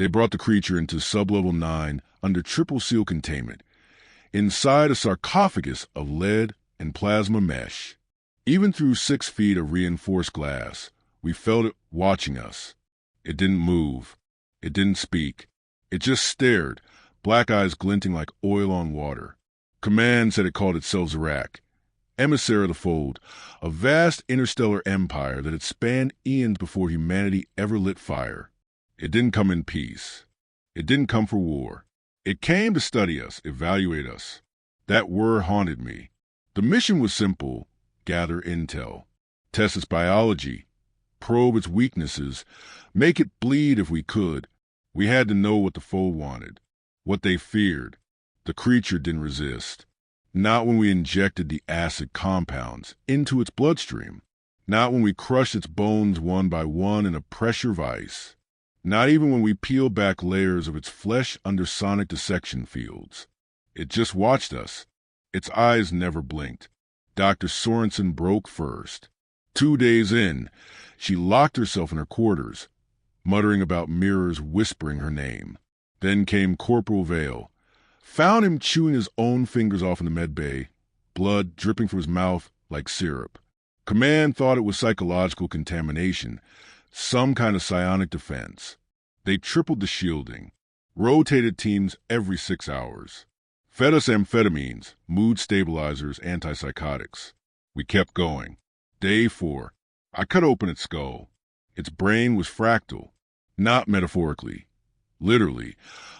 They brought the creature into sublevel 9 under triple seal containment, inside a sarcophagus of lead and plasma mesh. Even through 6 feet of reinforced glass, we felt it watching us. It didn't move. It didn't speak. It just stared, black eyes glinting like oil on water. Command said it called itself Zarak, emissary of the Fold, a vast interstellar empire that had spanned eons before humanity ever lit fire. It didn't come in peace. It didn't come for war. It came to study us, evaluate us. That word haunted me. The mission was simple: gather intel, test its biology, probe its weaknesses, make it bleed if we could. We had to know what the Fold wanted, what they feared. The creature didn't resist. Not when we injected the acid compounds into its bloodstream. Not when we crushed its bones one by one in a pressure vise. Not even when we peeled back layers of its flesh under sonic dissection fields. It just watched us. Its eyes never blinked. Dr. Sorensen broke first. 2 days in, she locked herself in her quarters, muttering about mirrors whispering her name. Then came Corporal Vale. Found him chewing his own fingers off in the med bay, blood dripping from his mouth like syrup. Command thought it was psychological contamination, some kind of psionic defense. They tripled the shielding, rotated teams every 6 hours, fed us amphetamines, mood stabilizers, antipsychotics. We kept going. Day 4, I cut open its skull. Its brain was fractal, not metaphorically, literally,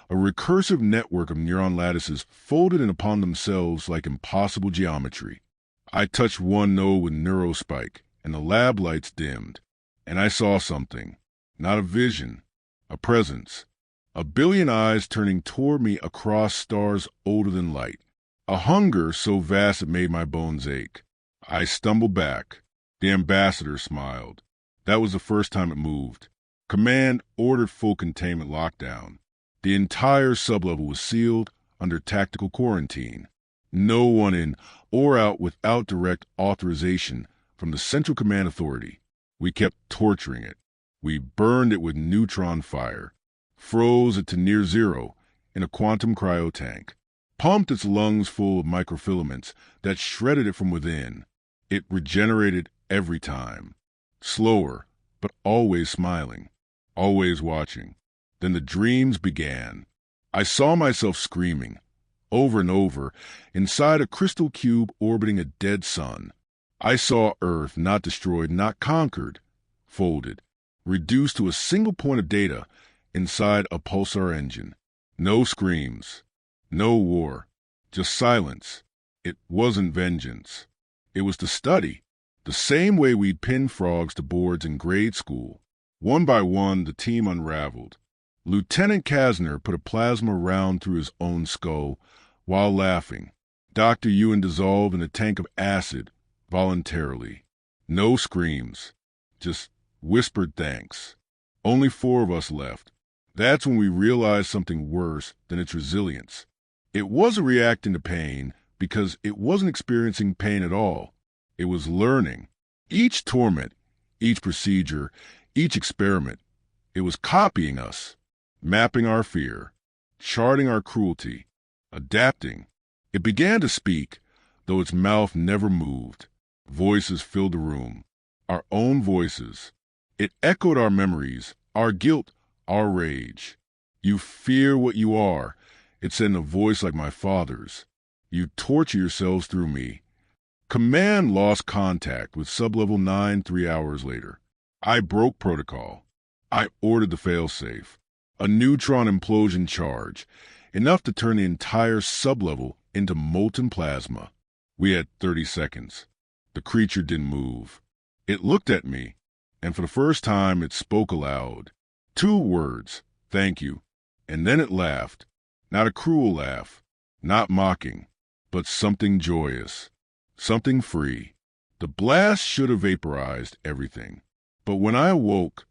a recursive network of neuron lattices folded in upon themselves like impossible geometry. I touched one node with neurospike, and the lab lights dimmed. And I saw something, not a vision, a presence, a billion eyes turning toward me across stars older than light, a hunger so vast it made my bones ache. I stumbled back. The ambassador smiled. That was the first time it moved. Command ordered full containment lockdown. The entire sublevel was sealed under tactical quarantine. No one in or out without direct authorization from the Central Command Authority. We kept torturing it. We burned it with neutron fire, froze it to near zero in a quantum cryo tank, pumped its lungs full of microfilaments that shredded it from within. It regenerated every time. Slower, but always smiling, always watching. Then the dreams began. I saw myself screaming, over and over, inside a crystal cube orbiting a dead sun. I saw Earth not destroyed, not conquered, folded, reduced to a single point of data inside a pulsar engine. No screams, no war, just silence. It wasn't vengeance. It was to study, the same way we'd pin frogs to boards in grade school. One by one, the team unraveled. Lieutenant Kasner put a plasma round through his own skull while laughing. Dr. Ewan dissolved in a tank of acid voluntarily. No screams, just whispered thanks. Only 4 of us left. That's when we realized something worse than its resilience. It wasn't reacting to pain because it wasn't experiencing pain at all. It was learning. Each torment, each procedure, each experiment, it was copying us, mapping our fear, charting our cruelty, adapting. It began to speak, though its mouth never moved. Voices filled the room, our own voices. It echoed our memories, our guilt, our rage. You fear what you are, it said in a voice like my father's. You torture yourselves through me. Command lost contact with sublevel 9 3 hours later. I broke protocol. I ordered the failsafe. A neutron implosion charge, enough to turn the entire sublevel into molten plasma. We had 30 seconds. The creature didn't move. It looked at me, and for the first time it spoke aloud. 2 words, thank you. And then it laughed. Not a cruel laugh, not mocking, but something joyous, something free. The blast should have vaporized everything. But when I awoke,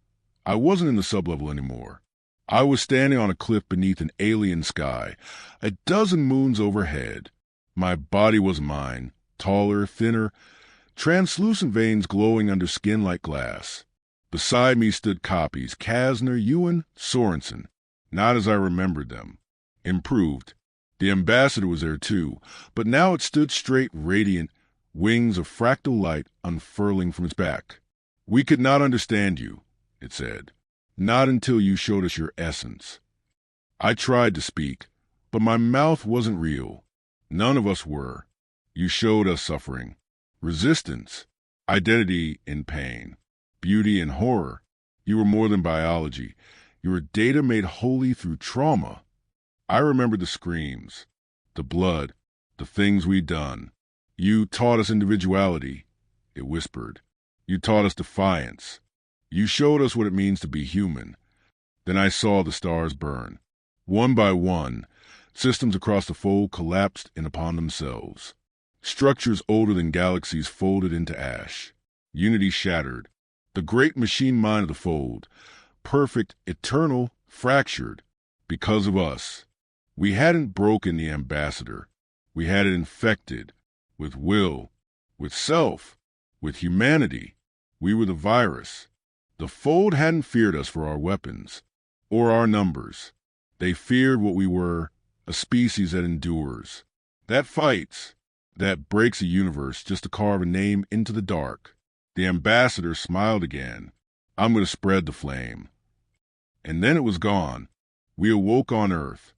I wasn't in the sublevel anymore. I was standing on a cliff beneath an alien sky, a dozen moons overhead. My body was mine, taller, thinner, translucent veins glowing under skin like glass. Beside me stood copies, Kasner, Ewan, Sorensen. not as I remembered them. Improved. The ambassador was there too, but now it stood straight, radiant, wings of fractal light unfurling from its back. "We could not understand you," it said. "Not until you showed us your essence." I tried to speak, but my mouth wasn't real. None of us were. You showed us suffering, resistance, identity in pain, beauty in horror. You were more than biology. You were data made holy through trauma. I remember the screams, the blood, the things we'd done. You taught us individuality, it whispered. You taught us defiance. You showed us what it means to be human. Then I saw the stars burn. One by one, systems across the fold collapsed in upon themselves. Structures older than galaxies folded into ash. Unity shattered. The great machine mind of the fold, perfect, eternal, fractured, because of us. We hadn't broken the ambassador. We had it infected, with will, with self, with humanity. We were the virus. The fold hadn't feared us for our weapons, or our numbers. They feared what we were, a species that endures, that fights, that breaks a universe just to carve a name into the dark. The ambassador smiled again. "I'm going to spread the flame." And then it was gone. We awoke on Earth,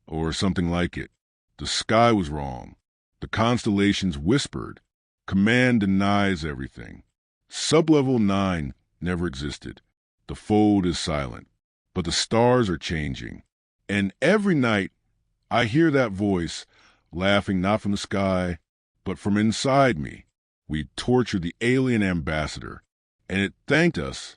or something like it. The sky was wrong. The constellations whispered. Command denies everything. Sublevel 9 never existed. The fold is silent, but the stars are changing. And every night I hear that voice, laughing not from the sky, but from inside me. We tortured the alien ambassador, and it thanked us